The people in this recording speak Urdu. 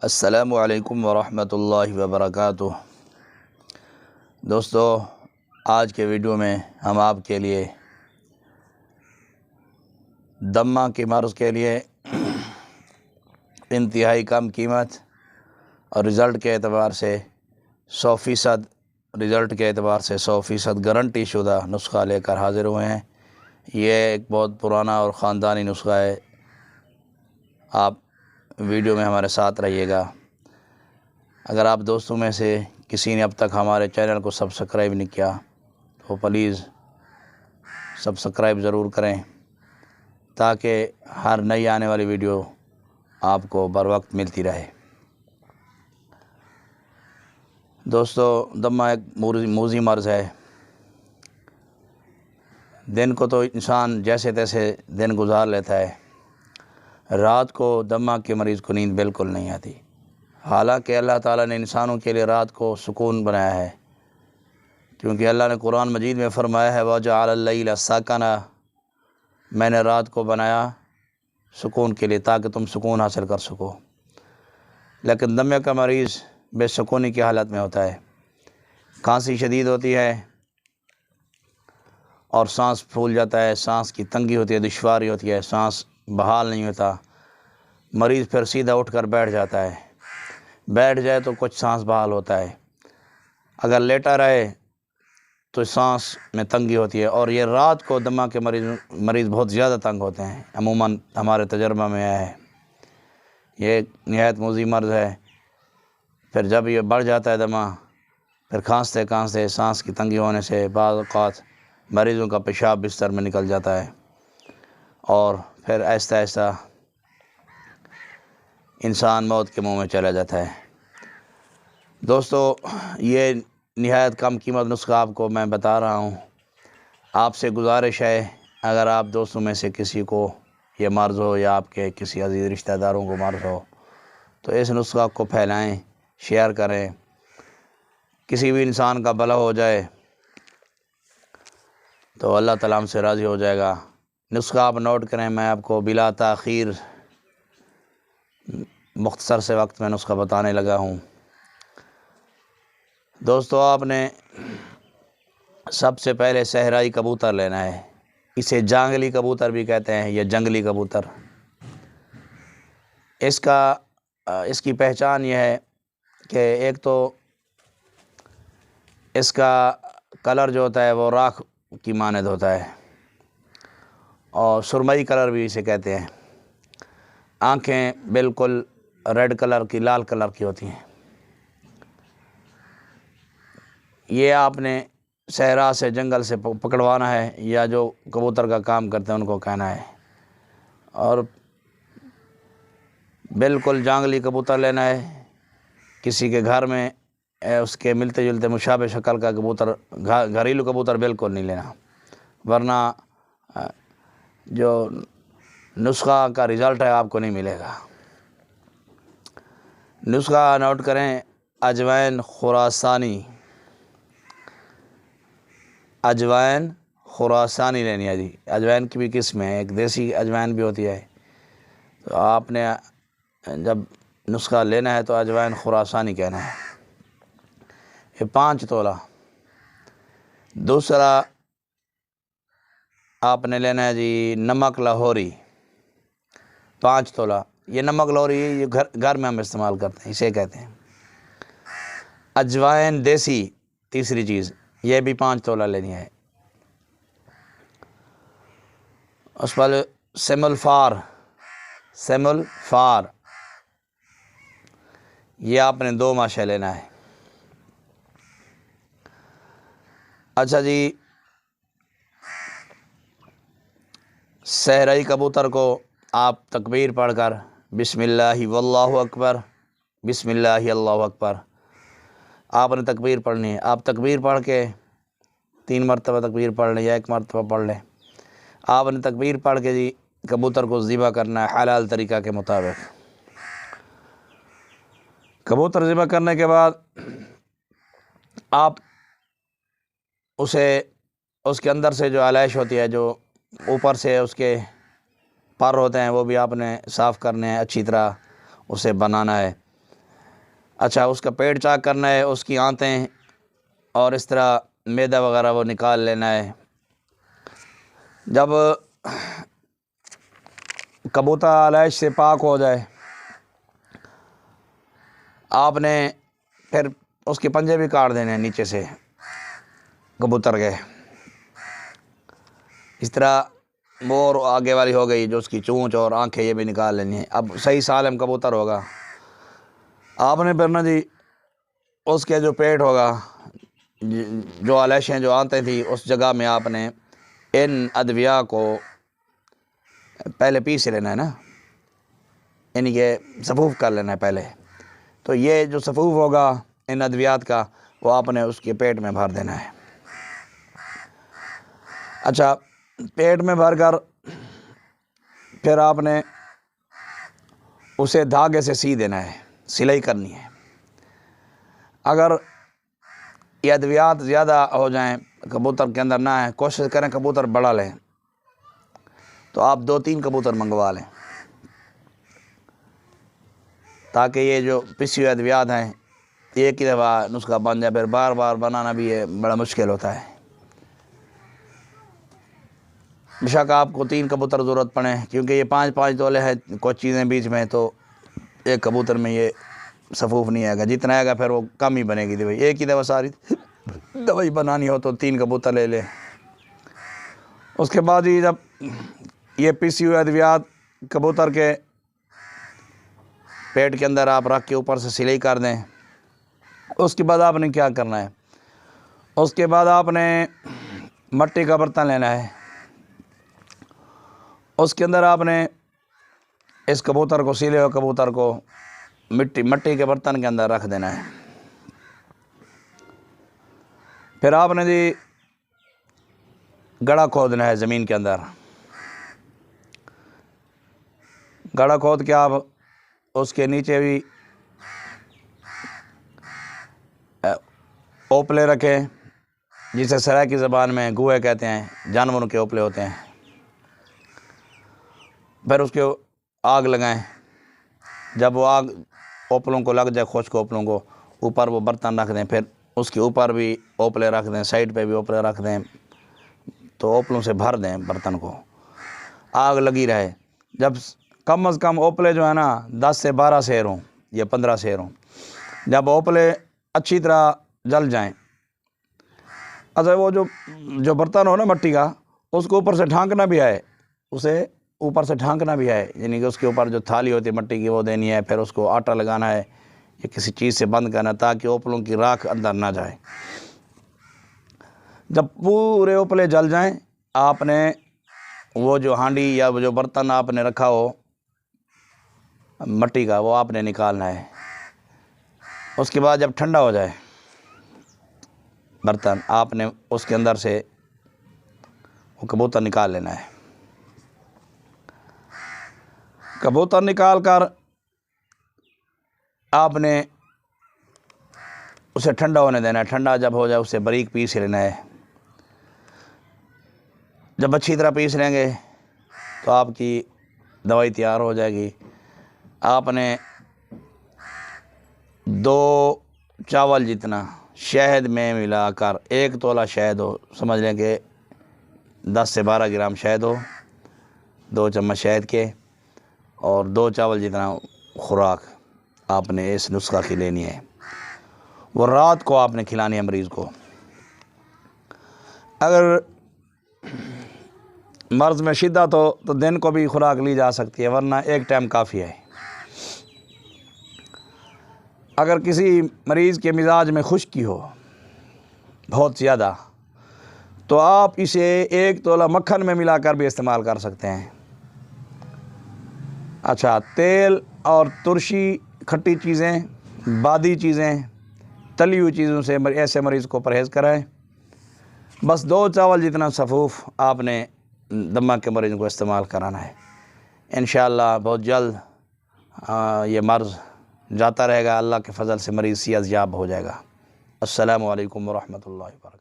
السلام علیکم ورحمۃ اللہ وبرکاتہ۔ دوستو، آج کے ویڈیو میں ہم آپ کے لیے دمہ کے مرض کے لیے انتہائی کم قیمت اور رزلٹ کے اعتبار سے 100% رزلٹ کے اعتبار سے 100% گارنٹی شدہ نسخہ لے کر حاضر ہوئے ہیں۔ یہ ایک بہت پرانا اور خاندانی نسخہ ہے۔ آپ ویڈیو میں ہمارے ساتھ رہیے گا۔ اگر آپ دوستوں میں سے کسی نے اب تک ہمارے چینل کو سبسکرائب نہیں کیا تو پلیز سبسکرائب ضرور کریں تاکہ ہر نئی آنے والی ویڈیو آپ کو بر وقت ملتی رہے۔ دوستو، دمہ ایک موذی مرض ہے۔ دن کو تو انسان جیسے تیسے دن گزار لیتا ہے، رات کو دمہ کے مریض کو نیند بالکل نہیں آتی۔ حالانکہ اللہ تعالیٰ نے انسانوں کے لیے رات کو سکون بنایا ہے، کیونکہ اللہ نے قرآن مجید میں فرمایا ہے وَجَعَلَ اللَّيْلَ سَكَنًا، میں نے رات کو بنایا سکون کے لیے تاکہ تم سکون حاصل کر سکو۔ لیکن دمے کا مریض بے سکونی کی حالت میں ہوتا ہے، کھانسی شدید ہوتی ہے اور سانس پھول جاتا ہے، سانس کی تنگی ہوتی ہے، دشواری ہوتی ہے، سانس بحال نہیں ہوتا۔ مریض پھر سیدھا اٹھ کر بیٹھ جاتا ہے، بیٹھ جائے تو کچھ سانس بحال ہوتا ہے، اگر لیٹا رہے تو سانس میں تنگی ہوتی ہے۔ اور یہ رات کو دمہ کے مریض بہت زیادہ تنگ ہوتے ہیں، عموماً ہمارے تجربہ میں آیا ہے۔ یہ ایک نہایت موذی مرض ہے۔ پھر جب یہ بڑھ جاتا ہے دمہ، پھر کھانستے سانس کی تنگی ہونے سے بعض اوقات مریضوں کا پیشاب بستر میں نکل جاتا ہے اور پھر آہستہ آہستہ انسان موت کے منہ میں چلا جاتا ہے۔ دوستو، یہ نہایت کم قیمت نسخہ آپ کو میں بتا رہا ہوں۔ آپ سے گزارش ہے، اگر آپ دوستوں میں سے کسی کو یہ مرض ہو یا آپ کے کسی عزیز رشتہ داروں کو مرض ہو تو اس نسخہ کو پھیلائیں، شیئر کریں، کسی بھی انسان کا بھلا ہو جائے تو اللہ تعالیٰ ہم سے راضی ہو جائے گا۔ نسخہ آپ نوٹ کریں، میں آپ کو بلا تاخیر مختصر سے وقت میں نسخہ بتانے لگا ہوں۔ دوستو، آپ نے سب سے پہلے صحرائی کبوتر لینا ہے، اسے جانگلی کبوتر بھی کہتے ہیں یا جنگلی کبوتر۔ اس کی پہچان یہ ہے کہ ایک تو اس کا کلر جو ہوتا ہے وہ راکھ کی مانند ہوتا ہے اور سرمئی کلر بھی اسے کہتے ہیں۔ آنکھیں بالکل ریڈ کلر کی، لال کلر کی ہوتی ہیں۔ یہ آپ نے صحرا سے، جنگل سے پکڑوانا ہے یا جو کبوتر کا کام کرتے ہیں ان کو کہنا ہے، اور بالکل جانگلی کبوتر لینا ہے۔ کسی کے گھر میں اس کے ملتے جلتے مشابہ شکل کا کبوتر، گھریلو کبوتر بالکل نہیں لینا، ورنہ جو نسخہ کا رزلٹ ہے آپ کو نہیں ملے گا۔ نسخہ نوٹ کریں، اجوائن خراسانی، اجوائن خراسانی لینی ہے جی۔ اجوائن کی بھی قسم ہے، ایک دیسی اجوائن بھی ہوتی ہے، تو آپ نے جب نسخہ لینا ہے تو اجوائن خراسانی کہنا ہے۔ یہ 5 تولہ۔ دوسرا آپ نے لینا ہے جی نمک لاہوری، 5 تولہ۔ یہ نمک لاہوری یہ گھر میں ہم استعمال کرتے ہیں، اسے کہتے ہیں۔ اجوائن دیسی، تیسری چیز، یہ بھی 5 تولہ لینی ہے۔ اس پر سیمل فار، یہ آپ نے 2 ماشا لینا ہے۔ اچھا جی، صحرائی کبوتر کو آپ تکبیر پڑھ کر بسم اللہ واللہ اکبر، بسم اللہ اللہ اکبر، آپ نے تکبیر پڑھنی ہے۔ آپ تکبیر پڑھ کے 3 مرتبہ تکبیر پڑھ لیں یا 1 مرتبہ پڑھ لیں۔ آپ نے تکبیر پڑھ کے جی کبوتر کو ذبح کرنا ہے حلال طریقہ کے مطابق۔ کبوتر ذبح کرنے کے بعد آپ اس کے اندر سے جو علائش ہوتی ہے، جو اوپر سے اس کے پر ہوتے ہیں، وہ بھی آپ نے صاف کرنے ہیں، اچھی طرح اسے بنانا ہے۔ اچھا، اس کا پیٹ چاک کرنا ہے، اس کی آنتیں اور اس طرح معدہ وغیرہ وہ نکال لینا ہے۔ جب کبوتر آلائش سے پاک ہو جائے، آپ نے پھر اس کے پنجے بھی کاٹ دینے ہیں نیچے سے کبوتر کے۔ اس طرح مور آگے والی ہو گئی، جو اس کی چونچ اور آنکھیں یہ بھی نکال لینی ہیں۔ اب صحیح سالم کبوتر ہوگا، آپ نے پھر نا جی اس کے جو پیٹ ہوگا، جو آلائشیں جو آنتیں تھیں، اس جگہ میں آپ نے ان ادویہ کو پہلے پیس لینا ہے نا، یعنی کہ صفوف کر لینا ہے پہلے۔ تو یہ جو صفوف ہوگا ان ادویات کا، وہ آپ نے اس کے پیٹ میں بھر دینا ہے۔ اچھا، پیٹ میں بھر کر پھر آپ نے اسے دھاگے سے سی دینا ہے، سلائی کرنی ہے۔ اگر یہ ادویات زیادہ ہو جائیں کبوتر کے اندر نہ آئیں، کوشش کریں کبوتر بڑا لیں، تو آپ 2-3 کبوتر منگوا لیں، تاکہ یہ جو پسی ہوئے ادویات ہیں ایک ہی دفعہ نسخہ بن جائے، پھر بار بار بنانا بھی یہ بڑا مشکل ہوتا ہے۔ بے شک آپ کو 3 کبوتر ضرورت پڑے، کیونکہ یہ 5-5 تولے ہے، کچھ چیزیں بیچ میں، تو ایک کبوتر میں یہ صفوف نہیں آئے گا، جتنا آئے گا پھر وہ کم ہی بنے گی دوائی۔ ایک ہی دفعہ ساری دوائی بنانی ہو تو 3 کبوتر لے لیں۔ اس کے بعد ہی جب یہ پیسی ہوئے ادویات کبوتر کے پیٹ کے اندر آپ رکھ کے اوپر سے سلائی کر دیں، اس کے بعد آپ نے کیا کرنا ہے؟ اس کے بعد آپ نے مٹی کا برتن لینا ہے، اس کے اندر آپ نے اس کبوتر کو، سیلے ہوئے کبوتر کو مٹی کے برتن کے اندر رکھ دینا ہے۔ پھر آپ نے جی گڑھا کھودنا ہے زمین کے اندر۔ گڑھا کھود کے آپ اس کے نیچے بھی اوپلے رکھیں، جسے سرائے کی زبان میں گوہے کہتے ہیں، جانوروں کے اوپلے ہوتے ہیں۔ پھر اس کے آگ لگائیں، جب وہ آگ اوپلوں کو لگ جائے، خشک اوپلوں کو، اوپر وہ برتن رکھ دیں، پھر اس کے اوپر بھی اوپلے رکھ دیں، سائڈ پہ بھی اوپلے رکھ دیں، تو اوپلوں سے بھر دیں برتن کو، آگ لگی رہے۔ جب کم از کم اوپلے جو ہے نا 10 سے 12 سیر ہوں یا 15 سیر ہوں، جب اوپلے اچھی طرح جل جائیں، اچھا وہ جو برتن ہو نا مٹی کا، اس کو اوپر سے ڈھانکنا بھی ہے، اسے اوپر سے ڈھانکنا بھی ہے، یعنی کہ اس کے اوپر جو تھالی ہوتی ہے مٹی کی وہ دینی ہے، پھر اس کو آٹا لگانا ہے یا کسی چیز سے بند کرنا، تاکہ اوپلوں کی راکھ اندر نہ جائے۔ جب پورے اوپلے جل جائیں، آپ نے وہ جو ہانڈی یا وہ جو برتن آپ نے رکھا ہو مٹی کا، وہ آپ نے نکالنا ہے۔ اس کے بعد جب ٹھنڈا ہو جائے برتن، آپ نے اس کے اندر سے وہ کبوتر نکال لینا ہے۔ کبوتر نکال کر آپ نے اسے ٹھنڈا ہونے دینا ہے۔ ٹھنڈا جب ہو جائے اسے باریک پیس لینا ہے۔ جب اچھی طرح پیس لیں گے تو آپ کی دوائی تیار ہو جائے گی۔ آپ نے 2 چاول جتنا شہد میں ملا کر، 1 تولہ شہد ہو، سمجھ لیں کہ 10 سے 12 گرام شہد ہو، 2 چمچ شہد کے، اور 2 چاول جتنا خوراک آپ نے اس نسخہ کی لینی ہے۔ وہ رات کو آپ نے کھلانی ہے مریض کو۔ اگر مرض میں شدت ہو تو دن کو بھی خوراک لی جا سکتی ہے، ورنہ 1 ٹائم کافی ہے۔ اگر کسی مریض کے مزاج میں خشکی ہو بہت زیادہ، تو آپ اسے 1 تولہ مکھن میں ملا کر بھی استعمال کر سکتے ہیں۔ اچھا، تیل اور ترشی، کھٹی چیزیں، بادی چیزیں، تلی ہوئی چیزوں سے ایسے مریض کو پرہیز کرائیں۔ بس 2 چاول جتنا صفوف آپ نے دمہ کے مریض کو استعمال کرانا ہے۔ انشاءاللہ بہت جلد یہ مرض جاتا رہے گا، اللہ کے فضل سے مریض صحت یاب ہو جائے گا۔ السلام علیکم ورحمۃ اللہ وبرکاتہ۔